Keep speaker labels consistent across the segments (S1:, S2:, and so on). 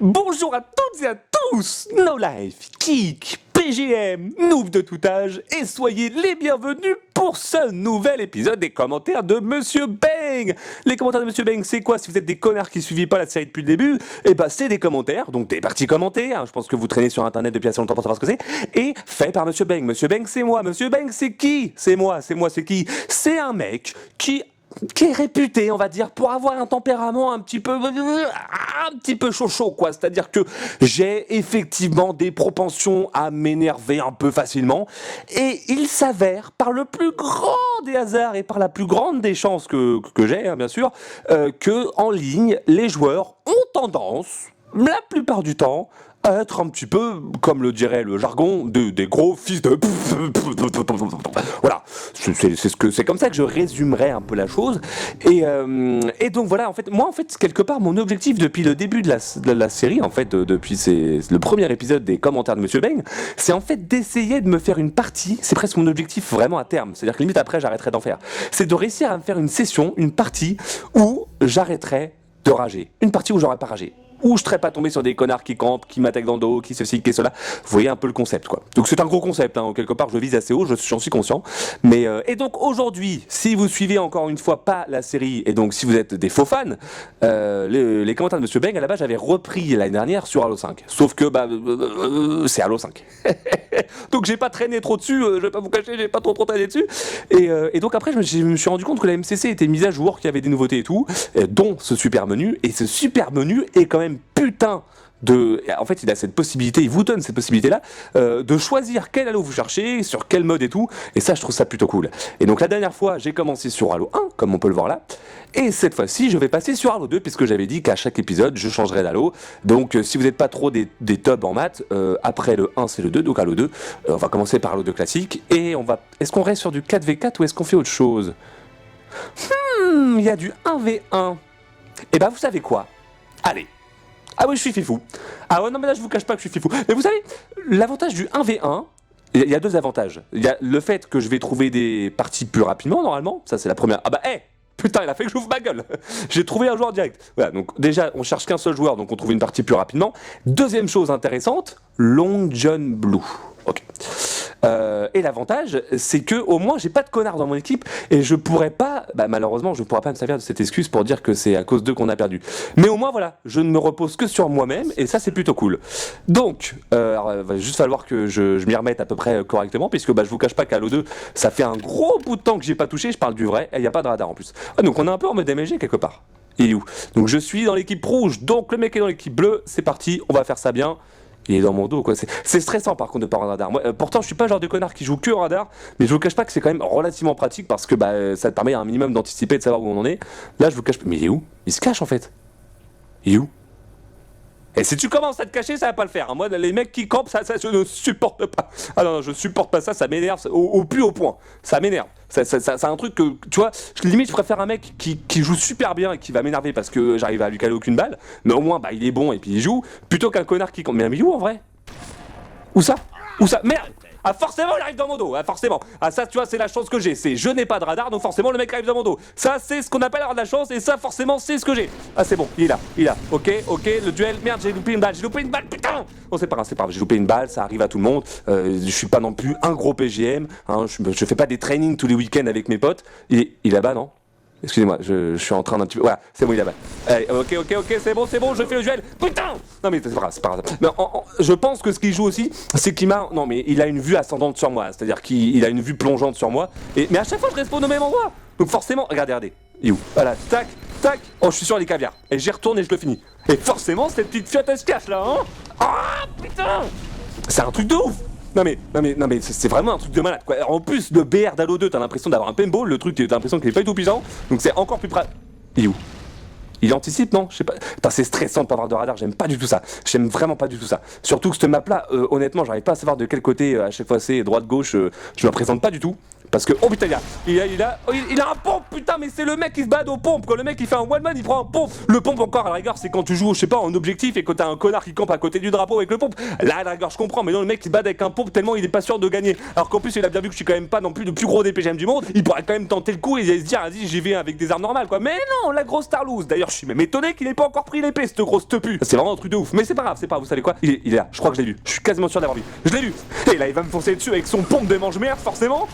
S1: Bonjour à toutes et à tous, No Life, Geek, PGM, noob de tout âge, et soyez les bienvenus pour ce nouvel épisode des commentaires de Monsieur Bang. Les commentaires de Monsieur Bang, c'est quoi? Si vous êtes des connards qui suiviez pas la série depuis le début, et bah c'est des commentaires, donc des parties commentées, je pense que vous traînez sur internet depuis assez longtemps pour savoir ce que c'est, et fait par Monsieur Bang. Monsieur Bang, c'est moi. Monsieur Bang, c'est qui? C'est moi, c'est qui? C'est un mec qui est réputé, on va dire, pour avoir un tempérament un petit peu chaud, quoi. C'est-à-dire que j'ai effectivement des propensions à m'énerver un peu facilement. Et il s'avère, par le plus grand des hasards et par la plus grande des chances que j'ai, bien sûr, que en ligne, les joueurs ont tendance, la plupart du temps, à être un petit peu, comme le dirait le jargon, des gros fils de... Voilà, c'est comme ça que je résumerais un peu la chose. Et donc voilà, en fait, moi, quelque part, mon objectif depuis le début de la série, en fait, depuis le premier épisode des commentaires de Monsieur Bang, c'est en fait d'essayer de me faire une partie, c'est presque mon objectif vraiment à terme, c'est-à-dire que limite après, j'arrêterai d'en faire. C'est de réussir à me faire une session, une partie, où j'arrêterai de rager. Une partie où j'aurais pas ragé. Où je serais pas tombé sur des connards qui campent, qui m'attaquent dans le dos, qui ceci, qui cela. Vous voyez un peu le concept, quoi. Donc c'est un gros concept, quelque part je vise assez haut, j'en suis conscient. Mais et donc aujourd'hui, si vous suivez encore une fois pas la série, et donc si vous êtes des faux fans, les commentaires de Monsieur Bang, à la base j'avais repris l'année dernière sur Halo 5. Sauf que c'est Halo 5. Donc j'ai pas traîné trop dessus, je vais pas vous cacher, j'ai pas trop traîné dessus. Et donc après je me suis rendu compte que la MCC était mise à jour, qu'il y avait des nouveautés et tout, dont ce super menu. Et ce super menu est quand même putain de... En fait, il a cette possibilité, il vous donne cette possibilité-là, de choisir quel Halo vous cherchez, sur quel mode et tout, et ça, je trouve ça plutôt cool. Et donc, la dernière fois, j'ai commencé sur Halo 1, comme on peut le voir là, et cette fois-ci, je vais passer sur Halo 2, puisque j'avais dit qu'à chaque épisode, je changerais d'Halo. Donc, si vous n'êtes pas trop des tubs en maths, après le 1, c'est le 2, donc Halo 2, on va commencer par Halo 2 classique, et on va... Est-ce qu'on reste sur du 4v4 ou est-ce qu'on fait autre chose? Il y a du 1v1. Et bah, vous savez quoi? Allez. Ah oui, je suis fifou. Ah ouais, non mais là je vous cache pas que je suis fifou. Mais vous savez, l'avantage du 1v1, il y a deux avantages. Il y a le fait que je vais trouver des parties plus rapidement normalement, ça c'est la première. Ah bah putain, il a fait que j'ouvre ma gueule. J'ai trouvé un joueur direct. Voilà, donc déjà on cherche qu'un seul joueur, donc on trouve une partie plus rapidement. Deuxième chose intéressante, Long John Blue. Ok. Et l'avantage, c'est que au moins j'ai pas de connards dans mon équipe et je pourrais pas, malheureusement, je pourrais pas me servir de cette excuse pour dire que c'est à cause d'eux qu'on a perdu. Mais au moins voilà, je ne me repose que sur moi-même et ça c'est plutôt cool. Donc, alors, il va juste falloir que je m'y remette à peu près correctement puisque je vous cache pas qu'à Halo 2, ça fait un gros bout de temps que j'ai pas touché. Je parle du vrai et il y a pas de radar en plus. Donc on est un peu en mode MG quelque part. Il est où? Donc je suis dans l'équipe rouge, donc le mec est dans l'équipe bleue. C'est parti, on va faire ça bien. Il est dans mon dos, quoi. C'est stressant par contre de pas avoir un radar. Moi, pourtant, je suis pas le genre de connard qui joue que au radar, mais je vous cache pas que c'est quand même relativement pratique parce que ça te permet un minimum d'anticiper et de savoir où on en est. Là, je vous cache pas. Mais il est où? Il se cache en fait. Il est où? Et si tu commences à te cacher, ça va pas le faire. Moi, les mecs qui campent, ça je ne supporte pas. Ah non, je supporte pas ça, ça m'énerve au plus haut point. Ça m'énerve. C'est un truc que, tu vois, limite, je préfère un mec qui joue super bien et qui va m'énerver parce que j'arrive à lui caler aucune balle, mais au moins, il est bon et puis il joue, plutôt qu'un connard qui campe. Mais il est où en vrai? Où ça? Où ça? Merde! Ah forcément il arrive dans mon dos, forcément. Ah ça tu vois c'est la chance que j'ai, c'est je n'ai pas de radar donc forcément le mec arrive dans mon dos. Ça c'est ce qu'on appelle avoir de la chance et ça forcément c'est ce que j'ai. Ah c'est bon, il est là, ok, le duel, merde j'ai loupé une balle, putain. Bon c'est pas grave, j'ai loupé une balle, ça arrive à tout le monde. Je suis pas non plus un gros PGM, je fais pas des trainings tous les week-ends avec mes potes. Il est là-bas non? Excusez-moi, je suis en train d'un petit peu... Voilà, c'est bon, il est là-bas. Allez, ok, c'est bon, je fais le duel. Putain! Non mais c'est pas grave. Mais je pense que ce qu'il joue aussi, c'est qu'il m'a... Non mais il a une vue ascendante sur moi, c'est-à-dire qu'il a une vue plongeante sur moi. Mais à chaque fois, je respawn au même endroit. Donc forcément... Regardez. Il est où? Voilà, tac. Oh, je suis sur les caviars. Et j'y retourne et je le finis. Et forcément, cette petite fiotte, elle se cache là, hein? Ah, putain! C'est un truc de ouf! Non mais c'est vraiment un truc de malade quoi. En plus le BR d'Halo 2 t'as l'impression d'avoir un paintball, le truc t'as l'impression qu'il est pas du tout puissant, donc c'est encore plus pratique. Il est où? Il anticipe non? Je sais pas. Putain c'est stressant de pas avoir de radar, j'aime pas du tout ça. J'aime vraiment pas du tout ça. Surtout que cette map là, honnêtement j'arrive pas à savoir de quel côté à chaque fois c'est droite gauche, je me présente pas du tout. Parce que, oh putain, il a un pompe, putain, mais c'est le mec qui se bat aux pompes. Quand le mec il fait un one man, il prend un pompe. Le pompe, encore à la rigueur, c'est quand tu joues, je sais pas, en objectif et que t'as un connard qui campe à côté du drapeau avec le pompe. Là, à la rigueur, je comprends, mais non, le mec il se bat avec un pompe tellement il est pas sûr de gagner. Alors qu'en plus, il a bien vu que je suis quand même pas non plus le plus gros DPGM du monde. Il pourrait quand même tenter le coup et se dire, vas-y, j'y vais avec des armes normales, quoi. Mais non, la grosse Tarlouse. D'ailleurs, je suis même étonné qu'il ait pas encore pris l'épée, cette grosse tepu. C'est vraiment un truc de ouf. Mais c'est pas grave, c'est pas grave, vous savez quoi, il est là, je crois que je l'ai vu. Je suis quasiment sûr d'avoir vu. Je l'ai vu. Et là, il va me foncer dessus avec son pompe de mange-merde, forcément.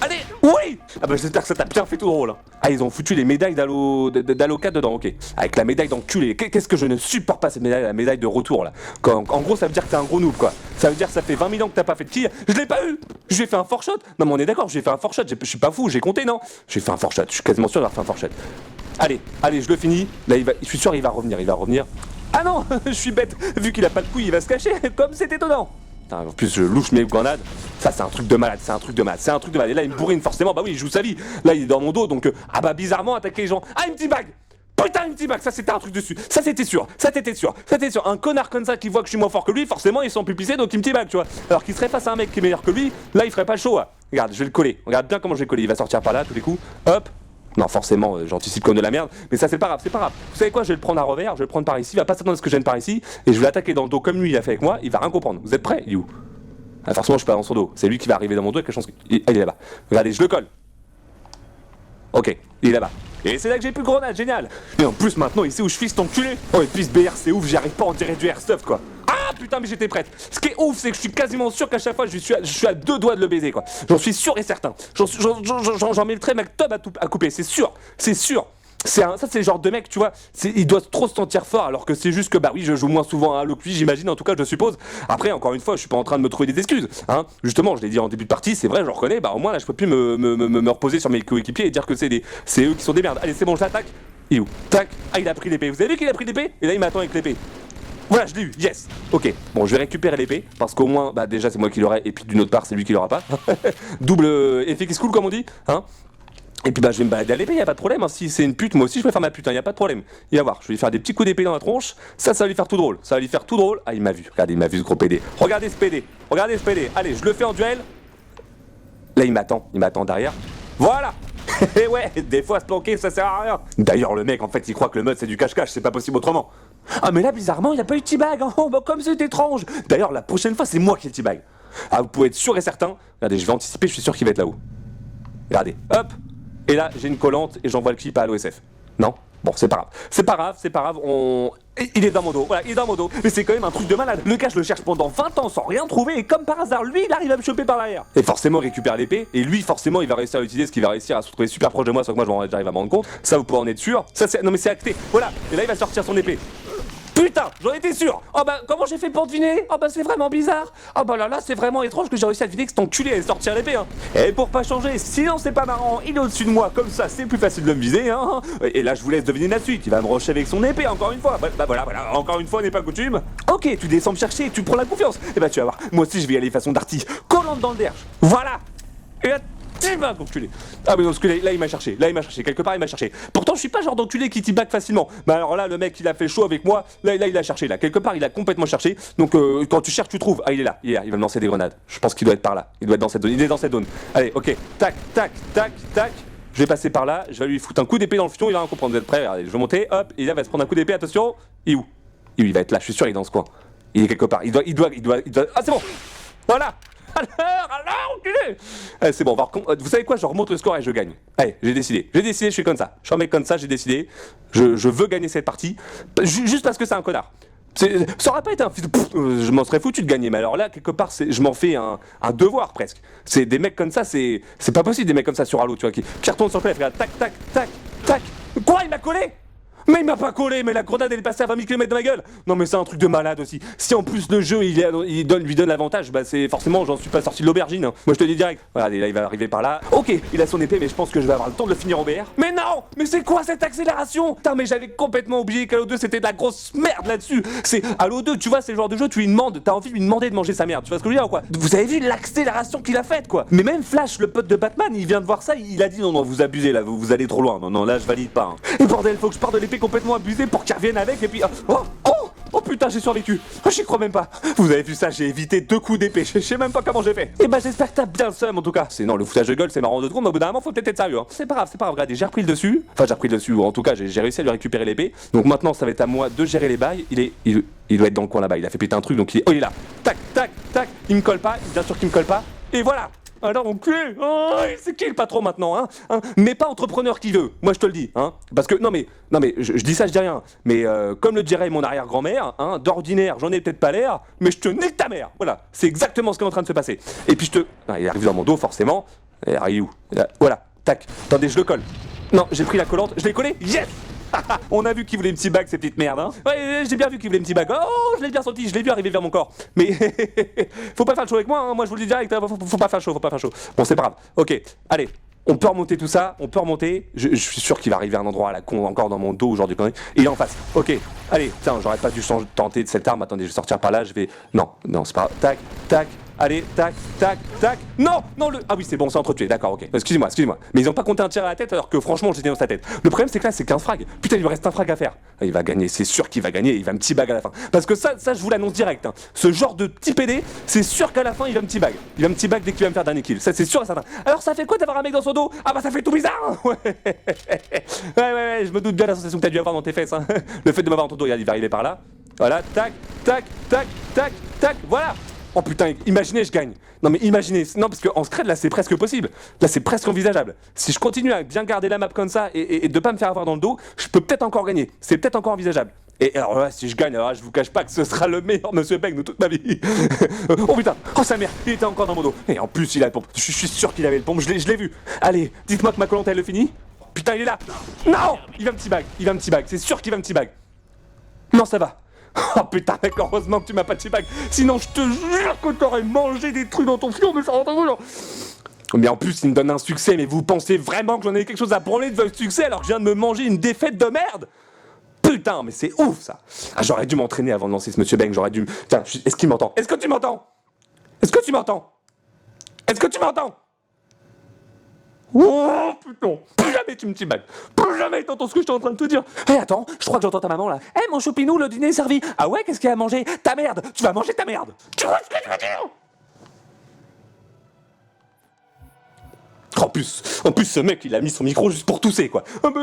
S1: Allez, oui. Ah bah j'espère que ça t'a bien fait tout drôle. Hein. Ah, ils ont foutu les médailles d'Halo 4 dedans, ok. Avec la médaille d'enculé. Qu'est-ce que je ne supporte pas cette médaille, la médaille de retour là. En gros, ça veut dire que t'es un gros noob quoi. Ça veut dire que ça fait 20 000 ans que t'as pas fait de kill. Je l'ai pas eu. Je lui ai fait un foreshot. Non mais on est d'accord, j'ai fait un foreshot. Je suis pas fou, j'ai compté non. J'ai fait un foreshot. Je suis quasiment sûr d'avoir fait un foreshot. Allez, je le finis. Là, je suis sûr il va revenir. Ah non, je suis bête. Vu qu'il a pas de couille, il va se cacher. Comme c'est étonnant. En plus, je louche mes grenades. Ça, c'est un truc de malade. Et là, il me bourrine forcément. Bah oui, il joue sa vie. Là, il est dans mon dos. Donc, ah bah, bizarrement, attaquer les gens. Ah, une petite bague. Putain, une petite bague. Ça, c'était un truc dessus. Ça, c'était sûr. Un connard comme ça qui voit que je suis moins fort que lui, forcément, il s'en pupissait. Donc, une petite bague, tu vois. Alors qu'il serait face à un mec qui est meilleur que lui, là, il ferait pas chaud. Hein. Regarde, je vais le coller. Regarde bien comment je vais le coller. Il va sortir par là, tous les coups. Hop. Non, forcément, j'anticipe comme de la merde, mais ça c'est pas grave. Vous savez quoi, je vais le prendre à revers, je vais le prendre par ici, il va pas s'attendre à ce que je vienne par ici, et je vais l'attaquer dans le dos comme lui il a fait avec moi, il va rien comprendre. Vous êtes prêts, il est où? Ah, forcément, je suis pas dans son dos, c'est lui qui va arriver dans mon dos avec la chance il est là-bas. Regardez, je le colle. Ok, il est là-bas. Et c'est là que j'ai plus de grenade, génial. Et en plus, maintenant, il sait où je fixe ton culé. Oh, et puis ce BR, c'est ouf, j'y arrive pas, on dirait du airsoft quoi. Ah putain, mais j'étais prête. Ce qui est ouf, c'est que je suis quasiment sûr qu'à chaque fois, je suis à 2 doigts de le baiser quoi. J'en suis sûr et certain. J'en mettrai ma tub à couper, c'est sûr. Ça c'est le genre de mec, tu vois, il doit trop se sentir fort alors que c'est juste que bah oui je joue moins souvent à Halo que lui, j'imagine, en tout cas je suppose. Après encore une fois je suis pas en train de me trouver des excuses, hein. Justement je l'ai dit en début de partie, c'est vrai je le reconnais, bah au moins là je peux plus me reposer sur mes coéquipiers et dire que c'est eux qui sont des merdes. Allez c'est bon je l'attaque, il est où? Tac, ah il a pris l'épée, vous avez vu qu'il a pris l'épée? Et là il m'attend avec l'épée. Voilà, je l'ai eu, yes. Ok, bon, je vais récupérer l'épée, parce qu'au moins, bah déjà c'est moi qui l'aurai, et puis d'une autre part c'est lui qui l'aura pas. Double effet qui se coule comme on dit, hein. Et puis bah je vais me balader à l'épée, y a pas de problème, hein. Si c'est une pute, moi aussi je vais faire ma pute, y a pas de problème. Il va voir, je vais lui faire des petits coups d'épée dans la tronche, ça va lui faire tout drôle, Ah il m'a vu, regardez, il m'a vu ce gros PD. Regardez ce PD, allez, je le fais en duel. Là il m'attend derrière. Voilà. Et ouais, des fois se planquer ça sert à rien. D'ailleurs le mec en fait il croit que le mode c'est du cache-cache, c'est pas possible autrement. Ah mais là bizarrement il a pas eu de T-bag, hein. Oh, bah comme c'est étrange. D'ailleurs la prochaine fois c'est moi qui ai le T-bag. Ah vous pouvez être sûr et certain. Regardez, je vais anticiper, je suis sûr qu'il va être là-haut. Regardez, hop. Et là, j'ai une collante et j'envoie le clip à l'OSF. Non? Bon, c'est pas grave, il est dans mon dos, voilà, il est dans mon dos. Mais c'est quand même un truc de malade. Le gars, je le cherche pendant 20 ans sans rien trouver et comme par hasard, lui, il arrive à me choper par l'arrière. Et forcément, il récupère l'épée et lui, forcément, il va réussir à l'utiliser, ce qu'il va réussir à se retrouver super proche de moi, sans que moi, j'arrive à m'en rendre compte. Ça, vous pouvez en être sûr. Non, mais c'est acté. Voilà. Et là, il va sortir son épée. Putain, j'en étais sûr. Oh bah comment j'ai fait pour deviner? Oh bah c'est vraiment bizarre. Oh bah là c'est vraiment étrange que j'ai réussi à deviner que cet enculé allait sortir l'épée hein. Et pour pas changer, sinon c'est pas marrant, il est au-dessus de moi, comme ça c'est plus facile de me viser hein. Et là je vous laisse deviner la suite, il va me rusher avec son épée encore une fois. Bah voilà, encore une fois n'est pas coutume. Ok, tu descends me chercher, tu prends la confiance. Et bah tu vas voir, moi aussi je vais y aller façon Darty, collante dans le derche. Voilà. Et là, enculé. Ah mais non, parce que là il m'a cherché, quelque part il m'a cherché. Pourtant je suis pas genre d'enculé qui t-back facilement. Mais alors là le mec il a fait chaud avec moi, là il a cherché, là quelque part il a complètement cherché. Donc quand tu cherches tu trouves. Ah il est là, il va me lancer des grenades. Je pense qu'il doit être par là, il doit être dans cette zone, il est dans cette zone. Allez ok, tac. Je vais passer par là, je vais lui foutre un coup d'épée dans le fion, il va rien comprendre. Vous êtes prêts? Regardez, je vais monter, hop, et là il va se prendre un coup d'épée, attention. Il est où? Il va être là, je suis sûr il est dans ce coin. Il est quelque part, il doit. Ah c'est bon. Voilà. Alors, enculé. Allez, c'est bon, vous savez quoi, je remonte le score et je gagne. Allez, j'ai décidé, je suis comme ça. Je suis un mec comme ça, j'ai décidé. Je veux gagner cette partie, juste parce que c'est un connard. Ça aurait pas été un fils de... je m'en serais foutu de gagner, mais alors là, quelque part, je m'en fais un devoir, presque. C'est des mecs comme ça, c'est pas possible, des mecs comme ça sur Halo, tu vois, qui retournent sur le clavier, regarde, tac. Quoi, il m'a collé? Mais il m'a pas collé, mais la grenade elle est passée à 20 000 km de ma gueule. Non mais c'est un truc de malade aussi. Si en plus le jeu lui donne l'avantage, bah c'est forcément j'en suis pas sorti de l'aubergine. Hein. Moi je te dis direct. Voilà, là il va arriver par là. Ok, il a son épée, mais je pense que je vais avoir le temps de le finir en BR. Mais non, mais c'est quoi cette accélération? Putain mais j'avais complètement oublié qu'Halo 2 c'était de la grosse merde là-dessus. C'est Halo 2, tu vois, c'est le genre de jeu tu lui demandes, t'as envie de lui demander de manger sa merde. Tu vois ce que je veux dire ou quoi? Vous avez vu l'accélération qu'il a faite quoi? Mais même Flash, le pote de Batman, il vient de voir ça, il a dit non vous abusez là, vous allez trop loin. Non là je valide pas. Hein. Et bordel, faut que je parte de l'épée complètement abusée pour qu'il revienne avec et puis Oh putain, j'ai survécu. Oh, j'y crois même pas. Vous avez vu ça, j'ai évité 2 coups d'épée. Je sais même pas comment j'ai fait. Et bah j'espère que t'as bien le seum en tout cas. Sinon le foutage de gueule c'est marrant 2 secondes, mais au bout d'un moment faut peut-être être sérieux. Hein. C'est pas grave, regardez, j'ai repris le dessus. Enfin j'ai repris le dessus, ou en tout cas j'ai réussi à lui récupérer l'épée. Donc maintenant ça va être à moi de gérer les bails. Il doit être dans le coin là-bas, il a fait péter un truc donc il est. Oh il est là. Tac, tac, tac, il me colle pas, bien sûr qu'il me colle pas. Et voilà. Alors on cul. Oh, c'est qui le patron maintenant, hein, mais pas entrepreneur qui veut. Moi je te le dis, hein. Parce que non mais je dis ça, je dis rien. Mais comme le dirait mon arrière-grand-mère, hein, d'ordinaire j'en ai peut-être pas l'air, mais je te nique ta mère. Voilà, c'est exactement ce qui est en train de se passer. Et puis il arrive dans mon dos forcément. Et il est où? Voilà, tac. Attendez, je le colle. Non, j'ai pris la collante, je l'ai collé. Yes. On a vu qu'il voulait une petite bague, ces petites merdes, hein. Ouais, j'ai bien vu qu'il voulait une petite bague. Oh, je l'ai bien senti, je l'ai vu arriver vers mon corps. Mais faut pas faire le show avec moi, hein. Moi je vous le dis direct, faut pas faire chaud, Bon, c'est pas grave. Ok, allez. On peut remonter tout ça, on peut remonter. Je suis sûr qu'il va arriver à un endroit à la con encore dans mon dos ou genre du connerie. Il est en face. Ok, allez, tiens, j'aurais pas dû tenter de cette arme. Attendez, je vais sortir par là, je vais. Non, c'est pas. Tac, tac. Allez, tac, tac, tac. Non, le. Ah oui, c'est bon, c'est entretué, d'accord, ok. Excusez-moi. Mais ils ont pas compté un tir à la tête alors que franchement, j'étais dans sa tête. Le problème, c'est que là, c'est 15 frags. Putain, il me reste un frag à faire. Il va gagner, c'est sûr qu'il va gagner. Il va me petit bag à la fin. Parce que ça, je vous l'annonce direct. Hein. Ce genre de petit PD, c'est sûr qu'à la fin, il va me petit bag. Il va me petit bag dès qu'il va me faire dernier kill. Ça, c'est sûr et certain. Alors, ça fait quoi d'avoir un mec dans son dos? Ah bah, ça fait tout bizarre. Ouais, je me doute bien la sensation que t'as dû avoir dans tes fesses. Hein. Le fait de m'avoir dans ton dos, regarde, il va arriver par là. Voilà, tac, tac, tac, tac, tac, voilà. Oh putain, imaginez, je gagne. Non mais imaginez, non parce qu'en scred là c'est presque possible. Là c'est presque envisageable. Si je continue à bien garder la map comme ça et de pas me faire avoir dans le dos, je peux peut-être encore gagner. C'est peut-être encore envisageable. Et alors là, si je gagne, alors là, je vous cache pas que ce sera le meilleur Monsieur Bang de toute ma vie. Oh putain, oh sa mère, il était encore dans mon dos. Et en plus il a le pompe. Je suis sûr qu'il avait le pompe, je l'ai vu. Allez, dites-moi que ma collante elle le finit. Putain, il est là. Non, il va me petit bag, c'est sûr qu'il va me petit bag. Non, ça va. Oh putain mec, heureusement que tu m'as pas de bag. Sinon je te jure que t'aurais mangé des trucs dans ton fion, mais ça rentre en genre. Mais en plus il me donne un succès, mais vous pensez vraiment que j'en ai quelque chose à branler de votre succès alors que je viens de me manger une défaite de merde? Putain, mais c'est ouf ça. Ah, j'aurais dû m'entraîner avant de lancer ce Monsieur Bang, j'aurais dû... Tiens, est-ce qu'il m'entend? Est-ce que tu m'entends? Oh putain, plus jamais tu me petit bag. Plus jamais t'entends ce que je suis en train de te dire. Hé attends, je crois que j'entends ta maman là. Hé mon choupinou, le dîner est servi. Ah ouais, qu'est-ce qu'il y a à manger? Ta merde, tu vas manger ta merde. Tu vois ce que je veux dire? En plus, ce mec, il a mis son micro juste pour tousser, quoi. Ah bah,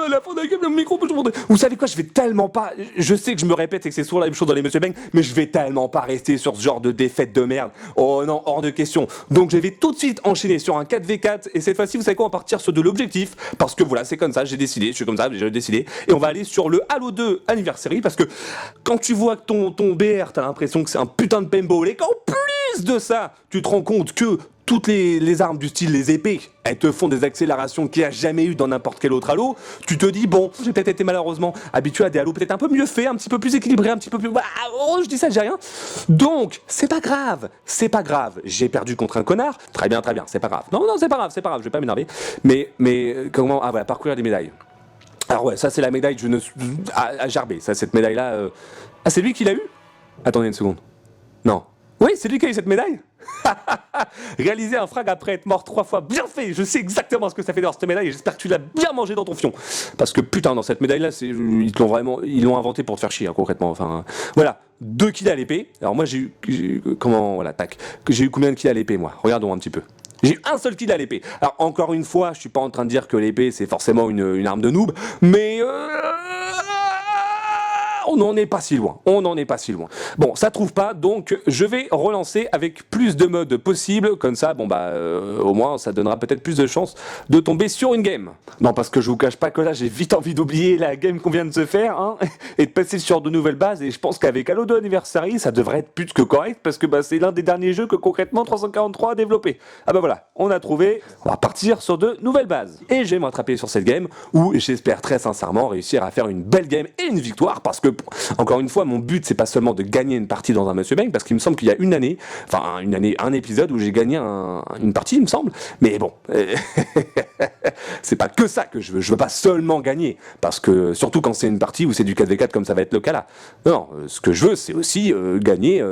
S1: à la fin de la game, le micro peut se monter. Vous savez quoi, je vais tellement pas... Je sais que je me répète et que c'est souvent la même chose dans les Monsieur Bang, mais je vais tellement pas rester sur ce genre de défaite de merde. Oh non, hors de question. Donc je vais tout de suite enchaîner sur un 4v4, et cette fois-ci, vous savez quoi, on va partir sur de l'objectif, parce que voilà, c'est comme ça, j'ai décidé, je suis comme ça, j'ai décidé, et on va aller sur le Halo 2 Anniversary, parce que quand tu vois que ton BR, t'as l'impression que c'est un putain de paintball, et qu'en plus de ça, tu te rends compte que toutes les armes du style les épées, elles te font des accélérations qu'il n'y a jamais eu dans n'importe quel autre Halo. Tu te dis, bon, j'ai peut-être été malheureusement habitué à des Halo peut-être un peu mieux faits, un petit peu plus équilibrés, un petit peu plus... Oh, je dis ça, j'ai rien. Donc, c'est pas grave. J'ai perdu contre un connard. Très bien, c'est pas grave. Non, c'est pas grave, je vais pas m'énerver. Mais, comment... Ah voilà, parcourir des médailles. Alors ouais, ça c'est la médaille à Jarbé. Ça, cette médaille-là... Ah, c'est lui qui l'a eu? Attendez une seconde. Non. Oui, c'est lui qui a eu cette médaille. Réaliser un frag après être mort 3 fois, bien fait. Je sais exactement ce que ça fait d'avoir cette médaille et j'espère que tu l'as bien mangé dans ton fion. Parce que putain, dans cette médaille là, ils l'ont inventé pour te faire chier, hein, concrètement. Enfin, voilà, 2 kills à l'épée. Alors moi j'ai eu j'ai eu combien de kills à l'épée moi? Regardons un petit peu. J'ai eu un seul kill à l'épée. Alors encore une fois, je suis pas en train de dire que l'épée c'est forcément une arme de noob, mais on n'en est pas si loin. Bon, ça trouve pas, donc je vais relancer avec plus de modes possibles, comme ça, au moins ça donnera peut-être plus de chances de tomber sur une game. Non, parce que je vous cache pas que là j'ai vite envie d'oublier la game qu'on vient de se faire, hein, et de passer sur de nouvelles bases, et je pense qu'avec Halo 2 Anniversary, ça devrait être plus que correct, parce que c'est l'un des derniers jeux que concrètement 343 a développé. Ah bah voilà, on a trouvé, on va partir sur de nouvelles bases. Et je vais m'attraper sur cette game, où j'espère très sincèrement réussir à faire une belle game et une victoire, parce que encore une fois, mon but c'est pas seulement de gagner une partie dans un Monsieur Bang, parce qu'il me semble qu'il y a un épisode où j'ai gagné une partie, il me semble. Mais bon, C'est pas que ça que je veux pas seulement gagner, parce que surtout quand c'est une partie où c'est du 4v4 comme ça va être le cas là. Non, ce que je veux c'est aussi gagner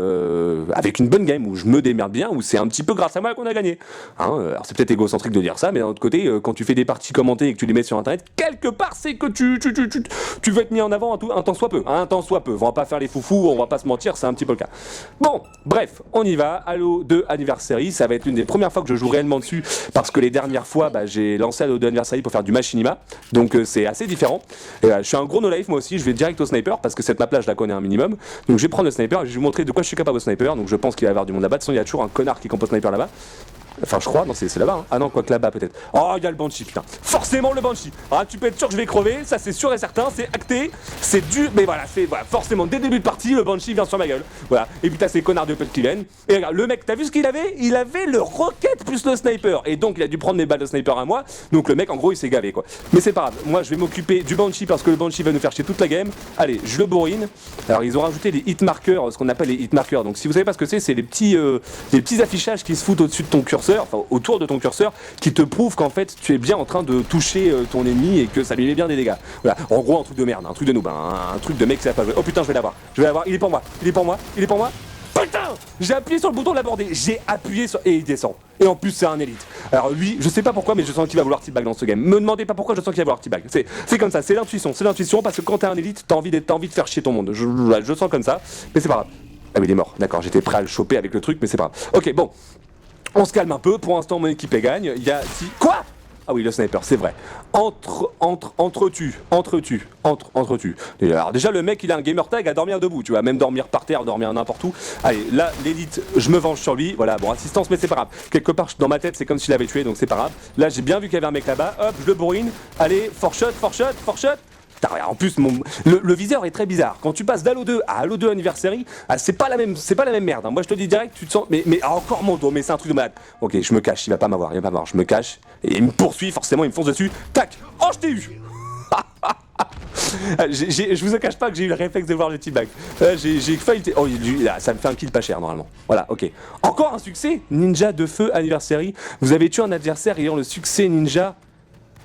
S1: avec une bonne game, où je me démerde bien, où c'est un petit peu grâce à moi qu'on a gagné. Hein, alors c'est peut-être égocentrique de dire ça, mais d'un autre côté, quand tu fais des parties commentées et que tu les mets sur internet, quelque part c'est que tu veux être mis en avant un temps soit peu. Un temps soit peu, on va pas faire les foufous, on va pas se mentir, c'est un petit peu le cas. Bon, bref, on y va, Halo 2 Anniversary, ça va être l'une des premières fois que je joue réellement dessus, parce que les dernières fois, j'ai lancé Halo 2 Anniversary pour faire du machinima, donc c'est assez différent. Et, je suis un gros no-life moi aussi, je vais direct au sniper, parce que cette map là je la connais un minimum, donc je vais prendre le sniper, et je vais vous montrer de quoi je suis capable au sniper, donc je pense qu'il va y avoir du monde là-bas, de toute façon il y a toujours un connard qui compose sniper là-bas. Enfin, je crois, non, c'est là-bas. Hein. Ah non, quoi que là-bas, peut-être. Oh, il y a le Banshee, putain. Forcément, le Banshee. Ah, tu peux être sûr que je vais crever, ça c'est sûr et certain, c'est acté, c'est dur. Mais voilà, forcément, dès le début de partie, le Banshee vient sur ma gueule. Voilà. Et puis t'as ces connards de Pet qui viennent. Et regarde, le mec, t'as vu ce qu'il avait? Il avait le rocket plus le sniper. Et donc, il a dû prendre mes balles de sniper à moi. Donc, le mec, en gros, il s'est gavé, quoi. Mais c'est pas grave. Moi, je vais m'occuper du Banshee parce que le Banshee va nous faire chier toute la game. Allez, je le bourrine. Alors, ils ont rajouté les hit markers, ce qu'on appelle les hit markers. Donc, si vous savez pas ce que c'est les petits affichages qui se foutent au-dessus de ton curseur, enfin, autour de ton curseur, qui te prouve qu'en fait tu es bien en train de toucher ton ennemi et que ça lui met bien des dégâts. Voilà, en gros un truc de merde, un truc de noob, un truc de mec qui sait pas jouer. Oh putain, je vais l'avoir, il est pour moi, Putain, j'ai appuyé sur le bouton de l'aborder, j'ai appuyé sur... et il descend. Et en plus c'est un élite. Alors lui, je sais pas pourquoi, mais je sens qu'il va vouloir teabag dans ce game. Me demandez pas pourquoi, je sens qu'il va vouloir teabag. C'est comme ça, c'est l'intuition, parce que quand t'es un élite, t'as envie de faire chier ton monde. Je sens comme ça, mais c'est pas grave. Ah mais il est mort, d'accord, j'étais prêt à le choper avec le truc, mais c'est pas grave. Ok, bon. On se calme un peu, pour l'instant mon équipe gagne, il y a... Quoi? Ah oui, le sniper, c'est vrai. Entre-tu. Alors déjà, le mec, il a un gamer tag à dormir debout, tu vois, même dormir par terre, dormir n'importe où. Allez, là, l'élite, je me venge sur lui, voilà, bon, assistance, mais c'est pas grave. Quelque part, dans ma tête, c'est comme s'il avait tué, donc c'est pas grave. Là, j'ai bien vu qu'il y avait un mec là-bas, hop, je le bourrine. Allez, for shot. En plus, le viseur est très bizarre. Quand tu passes d'Halo 2 à Halo 2 Anniversary, c'est pas la même merde. Hein. Moi, je te dis direct, tu te sens. Mais encore mon dos, mais c'est un truc de malade. Ok, je me cache, il va pas m'avoir. Je me cache. Et il me poursuit, forcément, il me fonce dessus. Tac! Oh, je t'ai eu! Je vous cache pas que j'ai eu le réflexe de voir le teabag. J'ai failli. Oh, là, ça me fait un kill pas cher normalement. Voilà, ok. Encore un succès! Ninja de feu Anniversary. Vous avez tué un adversaire ayant le succès Ninja.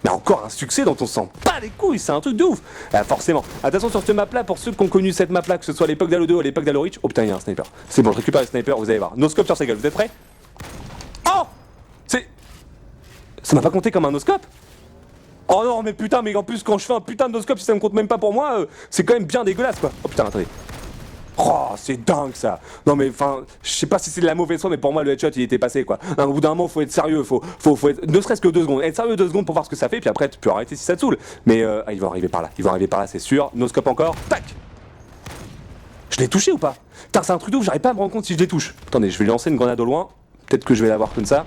S1: Mais encore un succès dont on s'en bat les couilles, c'est un truc de ouf. Forcément. Attention sur cette map là, pour ceux qui ont connu cette map là, que ce soit à l'époque d'Halo 2 ou à l'époque d'Halo Reach. Oh putain, il y a un sniper. C'est bon, je récupère le sniper, vous allez voir. No-scope sur sa gueule, vous êtes prêts? Oh! Ça m'a pas compté comme un no-scope? Oh non, mais putain, mais en plus, quand je fais un putain de no-scope, si ça me compte même pas pour moi, c'est quand même bien dégueulasse quoi. Oh putain, attendez. Oh, c'est dingue ça. Non mais enfin, je sais pas si c'est de la mauvaise foi, mais pour moi le headshot il était passé quoi. Au bout d'un moment faut être sérieux, faut être, ne serait-ce que 2 secondes. Être sérieux 2 secondes pour voir ce que ça fait, puis après tu peux arrêter si ça te saoule. Mais ils vont arriver par là, c'est sûr. No scope encore, tac. Je l'ai touché ou pas? Putain, c'est un truc de ouf, j'arrive pas à me rendre compte si je les touche. Attendez, je vais lancer une grenade au loin. Peut-être que je vais l'avoir comme ça.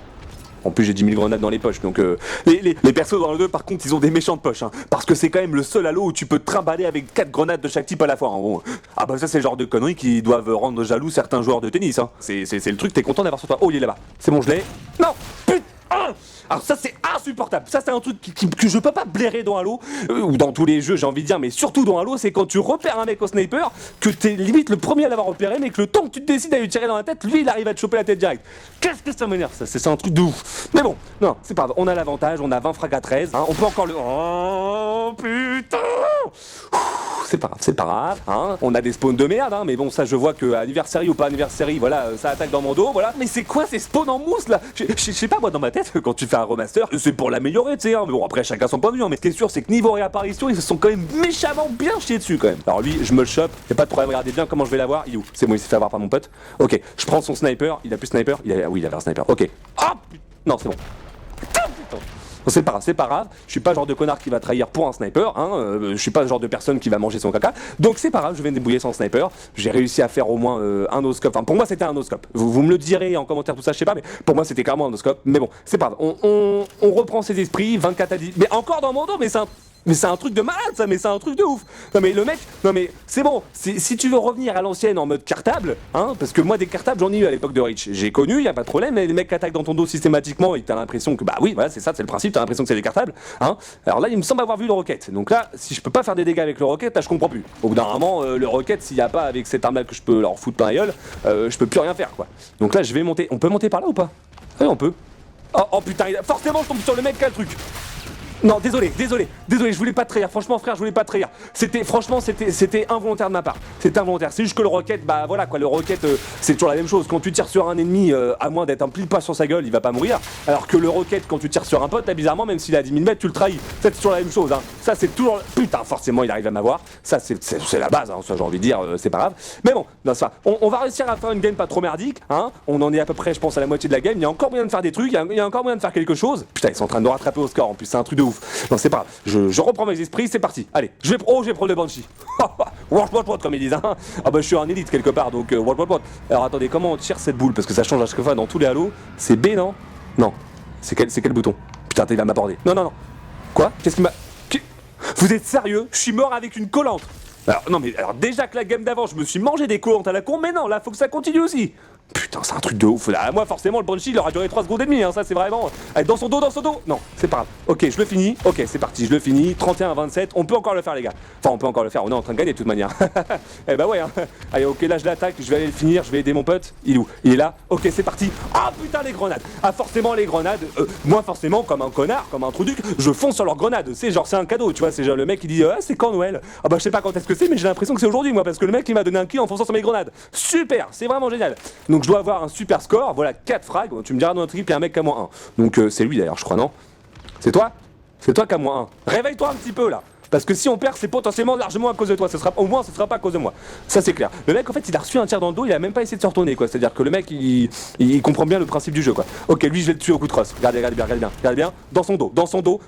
S1: En plus j'ai 10 000 grenades dans les poches, donc les persos dans le 2 par contre ils ont des méchantes poches, hein, parce que c'est quand même le seul Halo où tu peux te trimballer avec 4 grenades de chaque type à la fois, en gros. Ah bah ça c'est le genre de conneries qui doivent rendre jaloux certains joueurs de tennis, hein. C'est le truc, t'es content d'avoir sur toi. Oh il est là-bas, c'est bon je l'ai. Non, putain. Alors ça c'est insupportable, ça c'est un truc que je peux pas blairer dans Halo, ou dans tous les jeux j'ai envie de dire, mais surtout dans Halo, c'est quand tu repères un mec au sniper, que t'es limite le premier à l'avoir repéré, mais que le temps que tu te décides à lui tirer dans la tête, lui il arrive à te choper la tête direct. Qu'est-ce que ça m'énerve ça, c'est un truc de ouf. Mais bon, non, c'est pas grave, on a l'avantage, on a 20 frags à 13, hein, on peut encore le... Oh putain. C'est pas grave, hein. On a des spawns de merde, hein, mais bon, ça je vois que anniversary ou pas anniversary, voilà, ça attaque dans mon dos, voilà. Mais c'est quoi ces spawns en mousse là? Je sais pas, moi dans ma tête, quand tu fais un remaster, c'est pour l'améliorer, tu sais, hein. Mais bon, après chacun son point de vue, hein. Mais ce qui est sûr, c'est que niveau réapparition, ils se sont quand même méchamment bien chiés dessus quand même. Alors lui, je me le chope, y'a pas de problème, regardez bien comment je vais l'avoir. Il est où? C'est bon, il s'est fait avoir par mon pote. Ok, je prends son sniper, il a plus sniper, oui, il avait un sniper, ok. Ah, non, c'est bon. Putain. C'est pas grave, je suis pas le genre de connard qui va trahir pour un sniper, hein, je suis pas le genre de personne qui va manger son caca, donc c'est pas grave, je vais me débrouiller sans sniper, j'ai réussi à faire au moins un no-scope, enfin pour moi c'était un no-scope, vous me le direz en commentaire tout ça, je sais pas, mais pour moi c'était clairement un no-scope, mais bon, c'est pas grave, on reprend ses esprits, 24 à 10, mais encore dans mon dos, mais c'est un truc de malade ça, mais c'est un truc de ouf. Non mais le mec, non mais c'est bon, si tu veux revenir à l'ancienne en mode cartable, hein, parce que moi des cartables j'en ai eu à l'époque de Reach, j'ai connu, y a pas de problème, mais les mecs qui attaquent dans ton dos systématiquement et que t'as l'impression que bah oui voilà c'est ça, c'est le principe, t'as l'impression que c'est des cartables, hein. Alors là il me semble avoir vu le rocket, donc là si je peux pas faire des dégâts avec le rocket, là je comprends plus. Au bout d'un moment le rocket s'il y a pas avec cette arme là que je peux leur foutre plein la gueule, je peux plus rien faire quoi. Donc là je vais monter, on peut monter par là ou pas? Oui on peut. Oh putain, forcément je tombe sur le mec qui a le truc. Non, désolé, je voulais pas te trahir, franchement frère, je voulais pas te trahir. C'était involontaire de ma part. C'était involontaire. C'est juste que le rocket, bah voilà quoi, le rocket, c'est toujours la même chose. Quand tu tires sur un ennemi, à moins d'être un pile pas sur sa gueule, il va pas mourir. Alors que le rocket, quand tu tires sur un pote, là bizarrement, même s'il est à 10 000 mètres, tu le trahis. Ça, c'est toujours la même chose, hein. Ça, c'est toujours. Putain, forcément, il arrive à m'avoir. Ça, c'est la base, hein, ça, j'ai envie de dire, c'est pas grave. Mais bon, non, ça, on va réussir à faire une game pas trop merdique, hein. On en est à peu près, je pense, à la moitié de la game. Il y a encore moyen de faire des trucs, il y a encore moyen de faire quelque chose. Putain, ils sont en train de nous rattraper au score en plus, c'est un truc de ouf. Non, c'est pas grave. Je reprends mes esprits, c'est parti. Allez, je vais prendre le Banshee. What, comme ils disent, hein. Ah bah, je suis un élite quelque part, donc what. Alors attendez, comment on tire cette boule? Parce que ça change à chaque fois dans tous les halos. C'est B, non? Non. C'est quel bouton? Putain, il va m'aborder. Non. Quoi? Qu'est-ce qui m'a. Vous êtes sérieux? Je suis mort avec une collante. Alors, non, mais alors déjà que la game d'avant, je me suis mangé des collantes à la con, mais non, là, faut que ça continue aussi. Putain, c'est un truc de ouf. Là, moi, forcément, le Banshee, il aura duré 3 secondes et demie, hein. Ça, c'est vraiment. Allez, dans son dos. Non, c'est pas grave. Ok, je le finis. Ok, c'est parti, je le finis. 31-27. On peut encore le faire, les gars. Enfin, on peut encore le faire. On est en train de gagner de toute manière. Eh bah ouais, hein. Allez, ok, là, je l'attaque. Je vais aller le finir. Je vais aider mon pote. Il est où? Il est là. Ok, c'est parti. Ah putain, les grenades. Ah, forcément, les grenades. Moi, forcément, comme un connard, comme un truc, je fonce sur leurs grenades. C'est genre, c'est un cadeau, tu vois. C'est genre le mec qui dit, ah, c'est quand Noël? Ah bah, je sais pas quand est-ce que c'est, mais j'ai l'impression que c'est aujourd'hui, moi, parce que le mec, il m'a donné un kill en fonçant sur mes grenades. Super, c'est vraiment génial. Donc, je dois avoir un super score, voilà 4 frags, tu me diras dans notre équipe il y a un mec qui a moins 1. Donc c'est lui d'ailleurs je crois, non? C'est toi? C'est toi qui a moins 1. Réveille-toi un petit peu là. Parce que si on perd c'est potentiellement largement à cause de toi, au moins ce sera pas à cause de moi. Ça c'est clair. Le mec en fait il a reçu un tir dans le dos, il a même pas essayé de se retourner quoi. C'est-à-dire que le mec il comprend bien le principe du jeu quoi. Ok lui je vais le tuer au coup de crosse. Regardez bien. Dans son dos,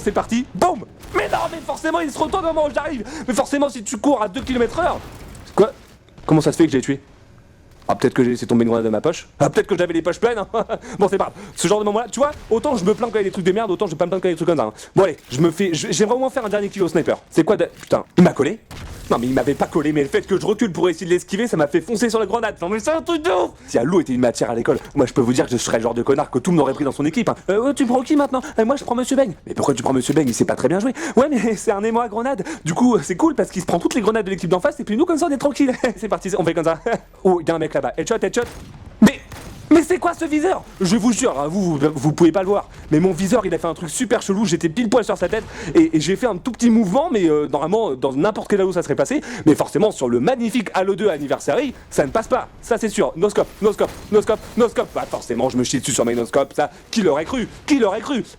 S1: c'est parti. Boum. Mais non mais forcément il se retourne au moment où j'arrive. Mais forcément si tu cours à 2 km/h. Quoi? Comment ça se fait que je l'ai tué? Ah peut-être que j'ai laissé tomber une grenade de ma poche. Ah peut-être que j'avais les poches pleines. Hein. Bon c'est pas grave. Ce genre de moment là, tu vois, autant je me plains quand il y a des trucs de merde, autant je vais pas me plaindre quand il y a des trucs comme ça. Hein. Bon allez, j'aimerais vraiment faire un dernier kill au sniper. C'est quoi de. Putain, il m'a collé? Non mais il m'avait pas collé, mais le fait que je recule pour essayer de l'esquiver, ça m'a fait foncer sur la grenade. Non mais c'est un truc de ouf. Si l'eau était une matière à l'école, moi je peux vous dire que je serais le genre de connard que tout le monde aurait pris dans son équipe. Hein. Tu prends qui maintenant? Moi je prends Monsieur Bang. Mais pourquoi tu prends Monsieur Bang? Il sait pas très bien jouer. Ouais mais c'est un émoi à grenade. Du coup c'est cool parce qu'il se prend toutes les grenades de l'équipe d'en face et puis nous comme ça on est tranquille. C'est parti, on fait comme ça. Oh, y a un mec là-bas. Headshot. Mais c'est quoi ce viseur? Je vous jure, hein, vous pouvez pas le voir, mais mon viseur il a fait un truc super chelou, j'étais pile poil sur sa tête et j'ai fait un tout petit mouvement, mais normalement dans n'importe quel Halo ça serait passé, mais forcément sur le magnifique Halo 2 Anniversary, ça ne passe pas, ça c'est sûr. No scope. Bah forcément je me chie dessus sur mes no scope, ça, qui l'aurait cru?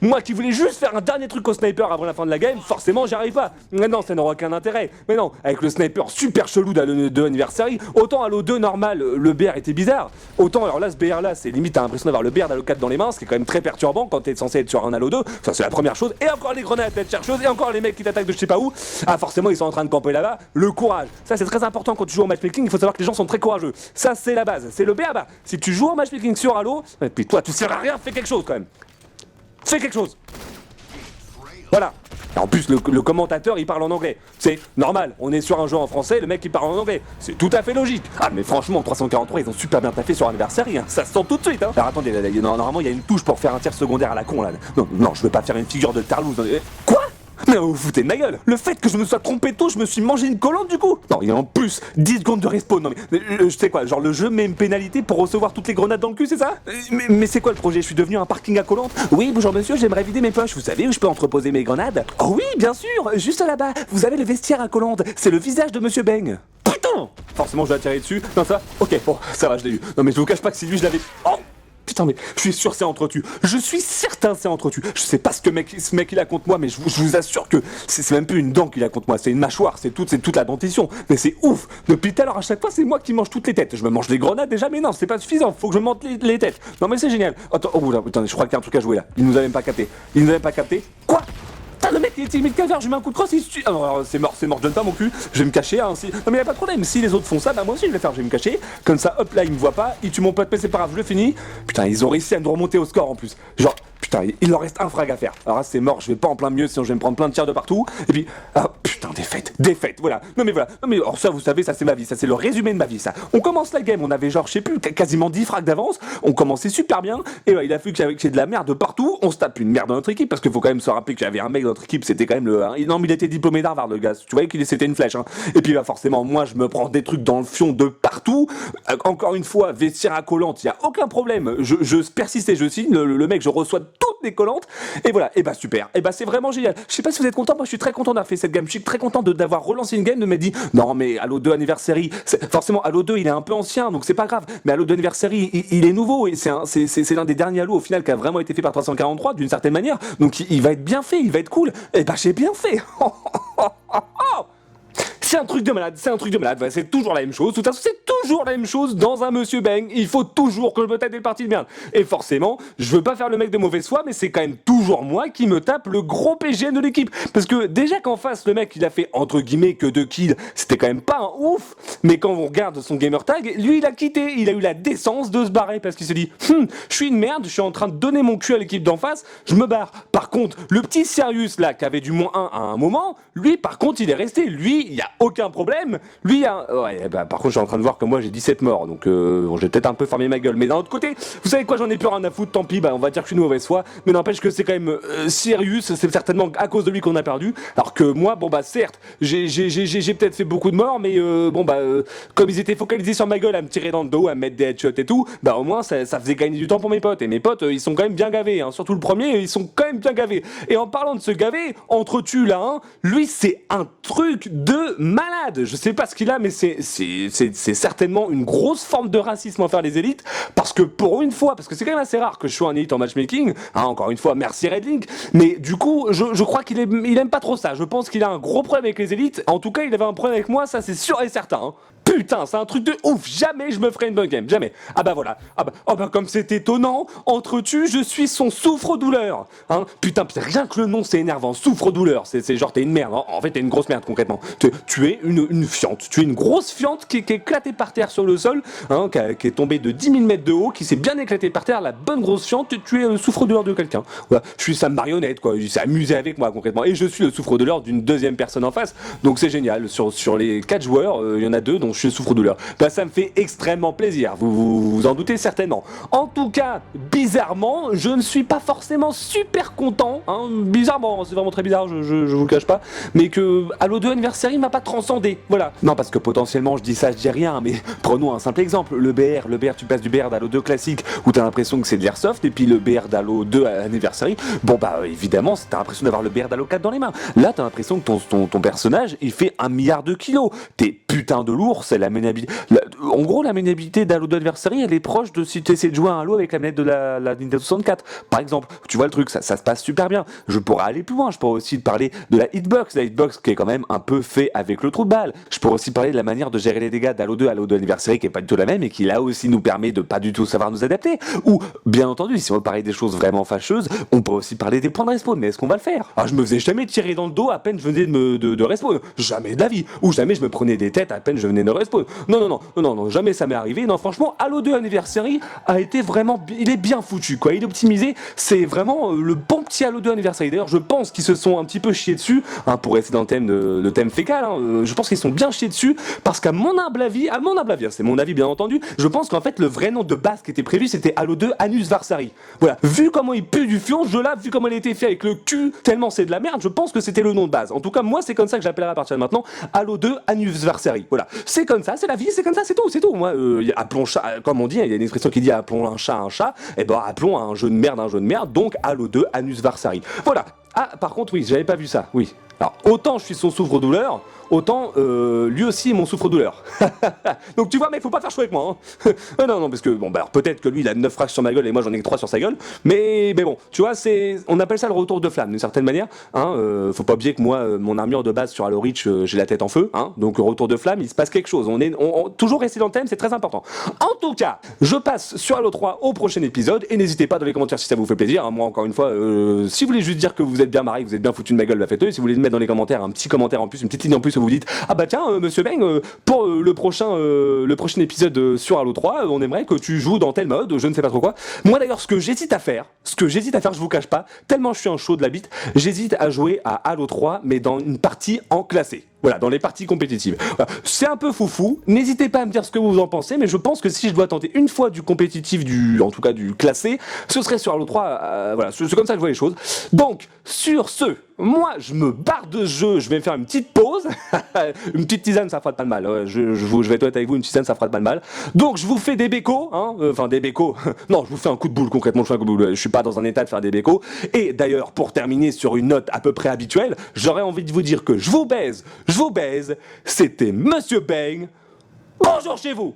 S1: Moi qui voulais juste faire un dernier truc au sniper avant la fin de la game, forcément j'y arrive pas. Mais non, ça n'aura aucun intérêt. Mais non, avec le sniper super chelou d'Halo 2 Anniversary, autant Halo 2 normal, le BR était bizarre, autant alors là ce BR là c'est limite t'as l'impression d'avoir le BR d'Halo 4 dans les mains, ce qui est quand même très perturbant quand t'es censé être sur un Halo 2. Ça c'est la première chose. Et encore les grenades à tête chercheuse, et encore les mecs qui t'attaquent de je sais pas où. Ah forcément ils sont en train de camper là-bas. Le courage, ça c'est très important quand tu joues au matchmaking. Il faut savoir que les gens sont très courageux. Ça c'est la base, c'est le BABA. Si tu joues au matchmaking sur Halo, et puis toi tu sers à rien, fais quelque chose quand même. Fais quelque chose. Voilà. Et en plus, le commentateur, il parle en anglais. C'est normal, on est sur un jeu en français, le mec, il parle en anglais. C'est tout à fait logique. Ah, mais franchement, 343, ils ont super bien taffé sur Anniversary, hein. Ça se sent tout de suite, hein. Alors attendez, là, normalement, il y a une touche pour faire un tir secondaire à la con, là. Non, je veux pas faire une figure de tarlouse. Quoi? Mais vous vous foutez de ma gueule. Le fait que je me sois trompé tôt, je me suis mangé une collante du coup. Non, et en plus, 10 secondes de respawn. Non mais, je sais quoi, genre le jeu met une pénalité pour recevoir toutes les grenades dans le cul, c'est ça? Mais c'est quoi le projet? Je suis devenu un parking à collante? Oui, bonjour monsieur, j'aimerais vider mes poches. Vous savez où je peux entreposer mes grenades? Oh oui, bien sûr, juste là-bas. Vous avez le vestiaire à collante. C'est le visage de monsieur Bang. Putain! Forcément, je vais attirer dessus. Non, ça, ok, bon, ça va, je l'ai eu. Non mais je vous cache pas que si lui, je l'avais... Oh! Putain mais je suis sûr c'est entretenu. Je suis certain c'est entretenu. Je sais pas ce que ce mec il a contre moi, mais je vous assure que c'est même plus une dent qu'il a contre moi, c'est une mâchoire, c'est toute la dentition. Mais c'est ouf. Depuis tout à l'heure à chaque fois c'est moi qui mange toutes les têtes. Je me mange les grenades déjà, mais non c'est pas suffisant. Faut que je monte les têtes. Non mais c'est génial. Attends, oh là, putain, je crois qu'il y a un truc à jouer là. Il nous a même pas capté. Quoi? Putain, le mec il est timide caverne, je mets un coup de crosse, il se tue. Alors c'est mort, je donne pas mon cul, je vais me cacher. Hein, non mais y a pas de problème, si les autres font ça, bah moi aussi je vais faire, je vais me cacher. Comme ça, hop là, il me voit pas, il tue mon pote, mais c'est pas grave, je le finis. Putain, ils ont réussi à nous remonter au score en plus. Genre, putain, il leur reste un frag à faire. Alors là, c'est mort, je vais pas en plein milieu, sinon je vais me prendre plein de tirs de partout. Et puis, ah putain, défaite, voilà. Non mais voilà, non mais alors ça, vous savez, ça c'est ma vie, ça c'est le résumé de ma vie, ça. On commence la game, on avait genre, je sais plus, quasiment 10 frags d'avance, on commençait super bien, et il a fallu que j'ai de la merde de partout, on se tape une merde dans notre équipe, parce qu'il faut quand même se rappeler qu'il y avait un mec dans notre équipe, c'était quand même non mais il était diplômé d'Harvard le gars, tu voyais qu'il c'était une flèche hein. Et puis bah forcément moi je me prends des trucs dans le fion de partout, encore une fois vestiaire à collante, il y a aucun problème, je persiste et je signe, le mec je reçois toutes décollante. Et voilà, et bah super, et bah c'est vraiment génial. Je sais pas si vous êtes content, moi je suis très content d'avoir fait cette game. Je suis très content d'avoir relancé une game, de m'être dit non mais Halo 2 Anniversary, forcément Halo 2 il est un peu ancien donc c'est pas grave, mais Halo 2 Anniversary il est nouveau et c'est l'un des derniers Halo au final qui a vraiment été fait par 343 d'une certaine manière, donc il va être bien fait, il va être cool. Et bah j'ai bien fait. C'est un truc de malade, ouais, c'est toujours la même chose, de toute façon c'est toujours la même chose dans un Monsieur Bang, il faut toujours que je me tape des parties de merde. Et forcément, je veux pas faire le mec de mauvaise foi, mais c'est quand même toujours moi qui me tape le gros PGM de l'équipe. Parce que déjà qu'en face, le mec il a fait entre guillemets que 2 kills, c'était quand même pas un ouf, mais quand on regarde son gamer tag, lui il a quitté, il a eu la décence de se barrer parce qu'il se dit je suis une merde, je suis en train de donner mon cul à l'équipe d'en face, je me barre. Par contre, le petit Sirius là qui avait du -1 à un moment, lui par contre il est resté, lui il y a aucun problème. Lui, ouais, bah, par contre, je suis en train de voir que moi j'ai 17 morts, donc bon, j'ai peut-être un peu fermé ma gueule. Mais d'un autre côté, vous savez quoi, j'en ai plus rien à foutre, tant pis, bah, on va dire que je suis une mauvaise foi. Mais n'empêche que c'est quand même Sirius, c'est certainement à cause de lui qu'on a perdu. Alors que moi, bon, bah, certes, j'ai peut-être fait beaucoup de morts, mais bon, bah, comme ils étaient focalisés sur ma gueule à me tirer dans le dos, à me mettre des headshots et tout, bah, au moins, ça faisait gagner du temps pour mes potes. Et mes potes, ils sont quand même bien gavés, hein. Surtout le premier, ils sont quand même bien gavés. Et en parlant de se gaver, entre-tu là, hein, lui, c'est un truc de malade. Je sais pas ce qu'il a, mais c'est certainement une grosse forme de racisme envers les élites, parce que pour une fois, parce que c'est quand même assez rare que je sois un élite en matchmaking, hein, encore une fois, merci Redlink, mais du coup, je crois qu'il aime pas trop ça. Je pense qu'il a un gros problème avec les élites. En tout cas, il avait un problème avec moi, ça c'est sûr et certain. Hein. Putain, c'est un truc de ouf, jamais je me ferai une bonne game, jamais. Ah bah voilà, oh bah comme c'est étonnant, entre-tu, je suis son souffre-douleur. Hein, putain, rien que le nom c'est énervant, souffre-douleur, c'est genre t'es une merde, hein. En fait t'es une grosse merde concrètement. Tu es une fiente, tu es une grosse fiente qui est éclatée par terre sur le sol, hein, qui est tombée de 10 000 mètres de haut, qui s'est bien éclatée par terre, la bonne grosse fiente, tu es le souffre-douleur de quelqu'un. Voilà, je suis sa marionnette quoi, il s'est amusé avec moi concrètement, et je suis le souffre-douleur d'une deuxième personne en face, donc c'est génial, sur les 4 joueurs, il y en a 2 dont je suis souffre-douleur. Bah ça me fait extrêmement plaisir, vous en doutez certainement. En tout cas, bizarrement, je ne suis pas forcément super content, hein, bizarrement, c'est vraiment très bizarre, je vous le cache pas, mais que Halo 2 Anniversary m'a pas transcendé, voilà. Non, parce que potentiellement, je dis rien, mais prenons un simple exemple, le BR, tu passes du BR d'Halo 2 classique, où t'as l'impression que c'est de l'airsoft, et puis le BR d'Halo 2 Anniversary, bon bah évidemment, t'as l'impression d'avoir le BR d'Halo 4 dans les mains. Là, t'as l'impression que ton personnage, il fait 1 milliard de kilos. T'es putain de lourd, c'est la maniabilité. En gros, la maniabilité d'Halo 2 Anniversary, elle est proche de si tu essaies de jouer à un Halo avec la manette de la Nintendo 64. Par exemple, tu vois le truc, ça se passe super bien. Je pourrais aller plus loin, je pourrais aussi parler de la hitbox qui est quand même un peu fait avec le trou de balle. Je pourrais aussi parler de la manière de gérer les dégâts d'Halo 2 Anniversary qui est pas du tout la même et qui là aussi nous permet de pas du tout savoir nous adapter. Ou, bien entendu, si on veut parler des choses vraiment fâcheuses, on peut aussi parler des points de respawn. Mais est-ce qu'on va le faire? Je me faisais jamais tirer dans le dos à peine je venais de respawn. Jamais de la vie. Ou jamais je me prenais des têtes à peine je venais de respawn. Non, jamais ça m'est arrivé. Non, franchement, Halo 2 Anniversary a été vraiment, il est bien foutu, quoi. Il est optimisé. C'est vraiment le bon petit Halo 2 Anniversary. D'ailleurs, je pense qu'ils se sont un petit peu chiés dessus, hein, pour rester dans le thème fécal. Hein, je pense qu'ils sont bien chiés dessus parce qu'à mon humble avis, c'est mon avis bien entendu, je pense qu'en fait le vrai nom de base qui était prévu c'était Halo 2 Anniversary. Voilà, vu comment il pue du fion, vu comment il a été fait avec le cul, tellement c'est de la merde, je pense que c'était le nom de base. En tout cas, moi c'est comme ça que j'appellerai à partir de maintenant Halo 2 Anniversary. Voilà, c'est comme ça, c'est la vie, c'est comme ça, c'est tout. Moi, appelons chat, comme on dit, il y a une expression qui dit appelons un chat, et ben appelons un jeu de merde, donc Halo 2 Anniversary. Voilà. Ah, par contre, oui, j'avais pas vu ça, oui. Alors, autant je suis son souffre-douleur, autant lui aussi est mon souffre-douleur. Donc tu vois, mais faut pas faire chaud avec moi. Hein. non, parce que bon, bah alors, peut-être que lui il a 9 frags sur ma gueule et moi j'en ai que 3 sur sa gueule, mais bon, tu vois, on appelle ça le retour de flamme d'une certaine manière. Hein, faut pas oublier que moi, mon armure de base sur Halo Reach, j'ai la tête en feu. Hein, donc retour de flamme, il se passe quelque chose. On toujours rester dans le thème, c'est très important. En tout cas, je passe sur Halo 3 au prochain épisode et n'hésitez pas dans les commentaires si ça vous fait plaisir. Hein, moi encore une fois, si vous voulez juste dire que vous êtes bien marré, que vous êtes bien foutu de ma gueule, bah faites-le. Si vous voulez mettre dans les commentaires un petit commentaire en plus, une petite ligne en plus où vous dites ah bah tiens Monsieur Bang, pour le prochain épisode sur Halo 3, on aimerait que tu joues dans tel mode, je ne sais pas trop quoi. Moi d'ailleurs ce que j'hésite à faire, je vous cache pas, tellement je suis un chaud de la bite, j'hésite à jouer à Halo 3 mais dans une partie en classé. Voilà, dans les parties compétitives. Voilà. C'est un peu foufou, n'hésitez pas à me dire ce que vous en pensez, mais je pense que si je dois tenter une fois du compétitif, en tout cas du classé, ce serait sur Halo 3, voilà, c'est comme ça que je vois les choses. Donc, sur ce, moi je me barre de ce jeu, je vais me faire une petite pause, une petite tisane ça fera pas de mal, ouais, je vais être honnête avec vous, une tisane ça fera pas de mal. Donc je vous fais des bécos, enfin des bécos, non je vous fais un coup de boule concrètement, je fais un coup de boule, je suis pas dans un état de faire des bécos, et d'ailleurs pour terminer sur une note à peu près habituelle, j'aurais envie de vous dire que je vous baise, c'était Monsieur Bang, bonjour chez vous.